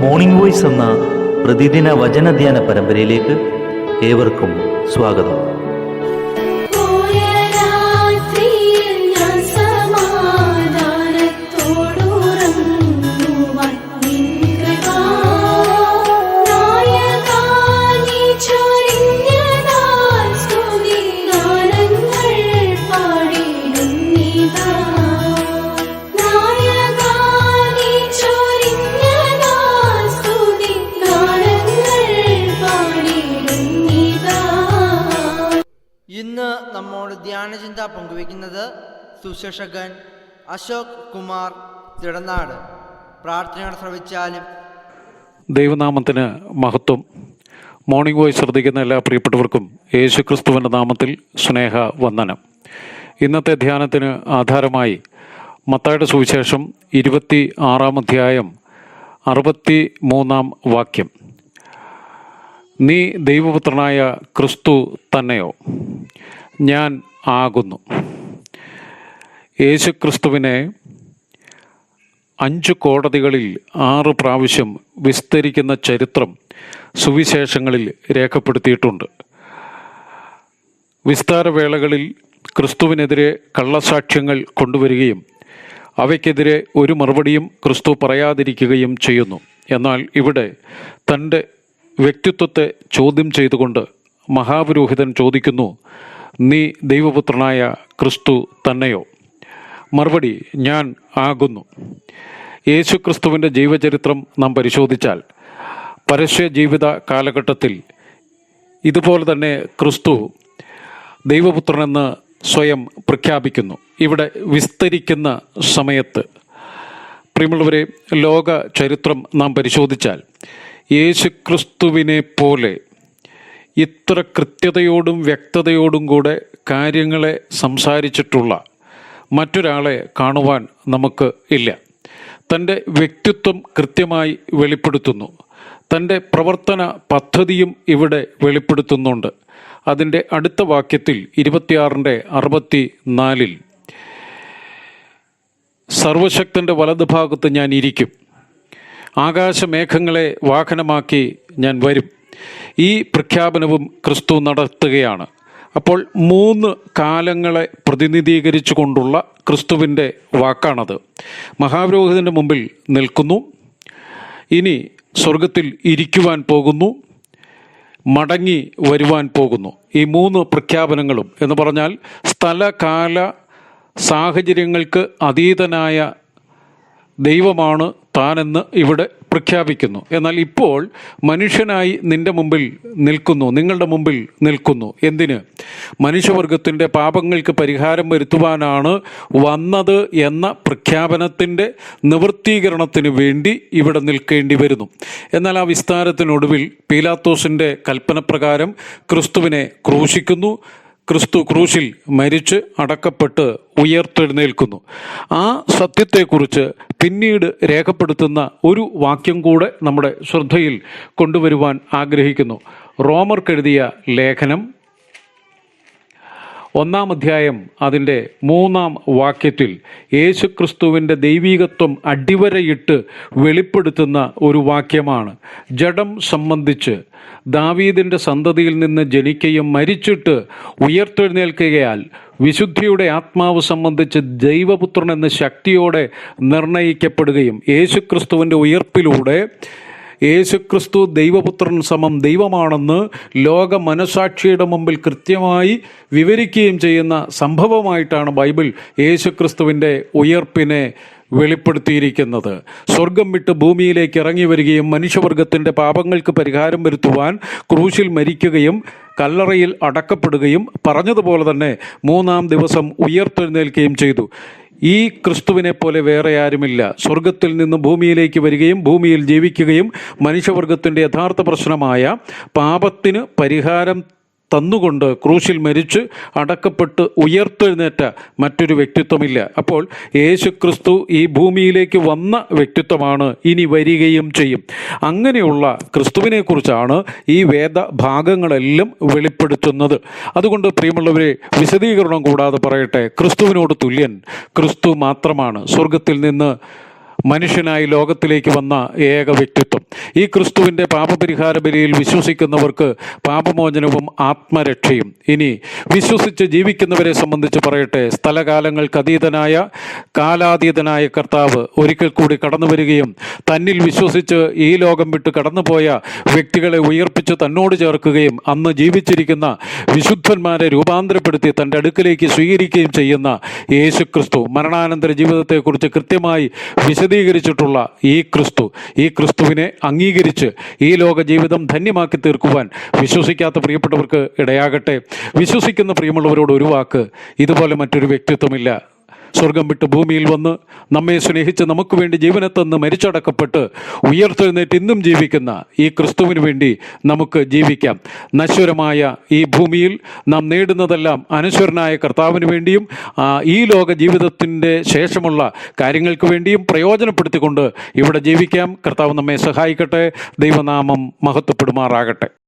Morning voice എന്ന പ്രതിദിന വചനധ്യാന പരമ്പരയിലേക്ക് ഏവർക്കും സ്വാഗതം. ഇന്ന് നമ്മോട് ധ്യാനചിന്ത പങ്കുവയ്ക്കുന്നത് സുശേഷകൻ അശോക് കുമാർ തിടനാട്. പ്രാർത്ഥനകൾ ശ്രവിച്ചാലും. ദൈവനാമത്തിന് മഹത്വം. മോർണിംഗ് വോയ്സ് ശ്രദ്ധിക്കുന്ന എല്ലാ പ്രിയപ്പെട്ടവർക്കും യേശുക്രിസ്തുവിൻ്റെ നാമത്തിൽ സ്നേഹ വന്ദനം. ഇന്നത്തെ ധ്യാനത്തിന് ആധാരമായി മത്തായിയുടെ സുവിശേഷം 26-ാം അധ്യായം 63-ാം വാക്യം. നീ ദൈവപുത്രനായ ക്രിസ്തു തന്നെയോ? ഞാൻ ആകുന്നു. യേശുക്രിസ്തുവിനെ 5 കോടതികളിൽ 6 പ്രാവശ്യം വിസ്തരിക്കുന്ന ചരിത്രം സുവിശേഷങ്ങളിൽ രേഖപ്പെടുത്തിയിട്ടുണ്ട്. വിസ്താരവേളകളിൽ ക്രിസ്തുവിനെതിരെ കള്ളസാക്ഷ്യങ്ങൾ കൊണ്ടുവരികയും അവയ്ക്കെതിരെ ഒരു മറുപടിയും ക്രിസ്തു പറയാതിരിക്കുകയും ചെയ്യുന്നു. എന്നാൽ ഇവിടെ തൻ്റെ വ്യക്തിത്വത്തെ ചോദ്യം ചെയ്തുകൊണ്ട് മഹാപുരോഹിതൻ ചോദിക്കുന്നു, നീ ദൈവപുത്രനായ ക്രിസ്തു തന്നെയോ? മറുപടി, ഞാൻ ആകുന്നു. യേശുക്രിസ്തുവിൻ്റെ ജീവചരിത്രം നാം പരിശോധിച്ചാൽ പരസ്യ ജീവിത കാലഘട്ടത്തിൽ ഇതുപോലെ തന്നെ ക്രിസ്തു ദൈവപുത്രനെന്ന് സ്വയം പ്രഖ്യാപിക്കുന്നു. ഇവിടെ വിസ്തരിക്കുന്ന സമയത്ത് പ്രിയമുള്ളവരെ, ലോക ചരിത്രം നാം പരിശോധിച്ചാൽ യേശുക്രിസ്തുവിനെ പോലെ ഇത്ര കൃത്യതയോടും വ്യക്തതയോടും കൂടെ കാര്യങ്ങളെ സംസാരിച്ചിട്ടുള്ള മറ്റൊരാളെ കാണുവാൻ നമുക്ക് ഇല്ല. തൻ്റെ വ്യക്തിത്വം കൃത്യമായി വെളിപ്പെടുത്തുന്നു. തൻ്റെ പ്രവർത്തന പദ്ധതിയും ഇവിടെ വെളിപ്പെടുത്തുന്നുണ്ട്. അതിൻ്റെ അടുത്ത വാക്യത്തിൽ 26-64 സർവശക്തൻ്റെ വലതുഭാഗത്ത് ഞാൻ ഇരിക്കും, ആകാശമേഘങ്ങളെ വാഹനമാക്കി ഞാൻ വരും. ഈ പ്രഖ്യാപനവും ക്രിസ്തു നടത്തുകയാണ്. അപ്പോൾ 3 കാലങ്ങളെ പ്രതിനിധീകരിച്ചു കൊണ്ടുള്ള ക്രിസ്തുവിൻ്റെ വാക്കാണത്. മഹാപുരോഹിതൻ്റെ മുമ്പിൽ നിൽക്കുന്നു, ഇനി സ്വർഗത്തിൽ ഇരിക്കുവാൻ പോകുന്നു, മടങ്ങി വരുവാൻ പോകുന്നു. ഈ 3 പ്രഖ്യാപനങ്ങളും എന്ന് പറഞ്ഞാൽ സ്ഥലകാല സാഹചര്യങ്ങൾക്ക് അതീതനായ ദൈവമാണ് താനെന്ന് ഇവിടെ പ്രഖ്യാപിക്കുന്നു. എന്നാൽ ഇപ്പോൾ മനുഷ്യനായി നിന്റെ മുമ്പിൽ നിൽക്കുന്നു, നിങ്ങളുടെ മുമ്പിൽ നിൽക്കുന്നു. എന്തിന്? മനുഷ്യവർഗത്തിൻ്റെ പാപങ്ങൾക്ക് പരിഹാരം വരുത്തുവാനാണ് വന്നത് എന്ന പ്രഖ്യാപനത്തിൻ്റെ നിവൃത്തീകരണത്തിന് വേണ്ടി ഇവിടെ നിൽക്കേണ്ടി വരുന്നു. എന്നാൽ ആ വിസ്താരത്തിനൊടുവിൽ പീലാത്തോസിൻ്റെ കൽപ്പനപ്രകാരം ക്രിസ്തുവിനെ ക്രൂശിക്കുന്നു. ക്രിസ്തു ക്രൂശിൽ മരിച്ച് അടക്കപ്പെട്ട് ഉയർത്തെഴുന്നേൽക്കുന്നു. ആ സത്യത്തെക്കുറിച്ച് പിന്നീട് രേഖപ്പെടുത്തുന്ന ഒരു വാക്യം കൂടെ നമ്മുടെ ശ്രദ്ധയിൽ കൊണ്ടുവരുവാൻ ആഗ്രഹിക്കുന്നു. റോമർക്കെഴുതിയ ലേഖനം 1-ാം അധ്യായം അതിൻ്റെ 3-ാം വാക്യത്തിൽ യേശുക്രിസ്തുവിൻ്റെ ദൈവീകത്വം അടിവരയിട്ട് വെളിപ്പെടുത്തുന്ന ഒരു വാക്യമാണ്. ജഡം സംബന്ധിച്ച് ദാവീദിൻ്റെ സന്തതിയിൽ നിന്ന് ജനിക്കുകയും മരിച്ചിട്ട് ഉയർത്തെഴുന്നേൽക്കുകയാൽ വിശുദ്ധിയുടെ ആത്മാവ് സംബന്ധിച്ച് ദൈവപുത്രൻ എന്ന ശക്തിയോടെ നിർണയിക്കപ്പെടുകയും യേശുക്രിസ്തുവിൻ്റെ ഉയർപ്പിലൂടെ യേശുക്രിസ്തു ദൈവപുത്രൻ സമം ദൈവമാണെന്ന് ലോക മനസാക്ഷിയുടെ മുമ്പിൽ കൃത്യമായി വിവരിക്കുകയും ചെയ്യുന്ന സംഭവമായിട്ടാണ് ബൈബിൾ യേശുക്രിസ്തുവിൻ്റെ ഉയർപ്പിനെ വെളിപ്പെടുത്തിയിരിക്കുന്നത്. സ്വർഗം വിട്ട് ഭൂമിയിലേക്ക് ഇറങ്ങി വരികയും മനുഷ്യവർഗത്തിൻ്റെ പാപങ്ങൾക്ക് പരിഹാരം വരുത്തുവാൻ ക്രൂശിൽ മരിക്കുകയും കല്ലറയിൽ അടക്കപ്പെടുകയും പറഞ്ഞതുപോലെ തന്നെ 3-ാം ദിവസം ഉയർത്തെഴുന്നേൽക്കുകയും ചെയ്തു. ഈ ക്രിസ്തുവിനെ പോലെ വേറെ ആരുമില്ല. സ്വർഗത്തിൽ നിന്ന് ഭൂമിയിലേക്ക് വരികയും ഭൂമിയിൽ ജീവിക്കുകയും മനുഷ്യവർഗത്തിൻ്റെ യഥാർത്ഥ പ്രശ്നമായ പാപത്തിന് പരിഹാരം തന്നുകൊണ്ട് ക്രൂശിൽ മരിച്ച് അടക്കപ്പെട്ട് ഉയർത്തെഴുന്നേറ്റ മറ്റൊരു വ്യക്തിത്വമില്ല. അപ്പോൾ യേശുക്രിസ്തു ഈ ഭൂമിയിലേക്ക് വന്ന വ്യക്തിത്വമാണ്, ഇനി വരികയും ചെയ്യും. അങ്ങനെയുള്ള ക്രിസ്തുവിനെക്കുറിച്ചാണ് ഈ വേദഭാഗങ്ങളെല്ലാം വെളിപ്പെടുത്തുന്നത്. അതുകൊണ്ട് പ്രിയമുള്ളവരെ, വിശദീകരണം കൂടാതെ പറയട്ടെ, ക്രിസ്തുവിനോട് തുല്യൻ ക്രിസ്തു മാത്രമാണ്. സ്വർഗത്തിൽ നിന്ന് മനുഷ്യനായി ലോകത്തിലേക്ക് വന്ന ഏക വ്യക്തിത്വം. ഈ ക്രിസ്തുവിൻ്റെ പാപപരിഹാര ബലിയിൽ വിശ്വസിക്കുന്നവർക്ക് പാപമോചനവും ആത്മരക്ഷയും. ഇനി വിശ്വസിച്ച് ജീവിക്കുന്നവരെ സംബന്ധിച്ച് പറയട്ടെ, സ്ഥലകാലങ്ങൾക്ക് അതീതനായ കാലാതീതനായ കർത്താവ് ഒരിക്കൽ കൂടി കടന്നു വരികയും തന്നിൽ വിശ്വസിച്ച് ഈ ലോകം വിട്ട് കടന്നുപോയ വ്യക്തികളെ ഉയർപ്പിച്ച് തന്നോട് ചേർക്കുകയും അന്ന് ജീവിച്ചിരിക്കുന്ന വിശുദ്ധന്മാരെ രൂപാന്തരപ്പെടുത്തി തൻ്റെ അടുക്കലേക്ക് സ്വീകരിക്കുകയും ചെയ്യുന്ന യേശുക്രിസ്തു, മരണാനന്തര ജീവിതത്തെക്കുറിച്ച് കൃത്യമായി വിശദീകരിച്ചിട്ടുള്ള ഈ ക്രിസ്തുവിനെ അംഗീകരിച്ച് ഈ ലോക ജീവിതം ധന്യമാക്കി തീർക്കുവാൻ വിശ്വസിക്കാത്ത പ്രിയപ്പെട്ടവർക്ക് ഇടയാകട്ടെ. വിശ്വസിക്കുന്ന പ്രിയമുള്ളവരോട് ഒരു വാക്ക്: ഇതുപോലെ മറ്റൊരു വ്യക്തിത്വമില്ല. സ്വർഗം വിട്ട് ഭൂമിയിൽ വന്ന് നമ്മെ സ്നേഹിച്ച് നമുക്ക് വേണ്ടി ജീവനെ തന്ന് മരിച്ചടക്കപ്പെട്ട് ഉയർത്തെഴുന്നേറ്റ് ഇന്നും ജീവിക്കുന്ന ഈ ക്രിസ്തുവിന് വേണ്ടി നമുക്ക് ജീവിക്കാം. നശ്വരമായ ഈ ഭൂമിയിൽ നാം നേടുന്നതെല്ലാം അനശ്വരനായ കർത്താവിന് വേണ്ടിയും ഈ ലോക ജീവിതത്തിൻ്റെ ശേഷമുള്ള കാര്യങ്ങൾക്ക് വേണ്ടിയും പ്രയോജനപ്പെടുത്തിക്കൊണ്ട് ഇവിടെ ജീവിക്കാം. കർത്താവ് നമ്മെ സഹായിക്കട്ടെ. ദൈവനാമം മഹത്വപ്പെടുമാറാകട്ടെ.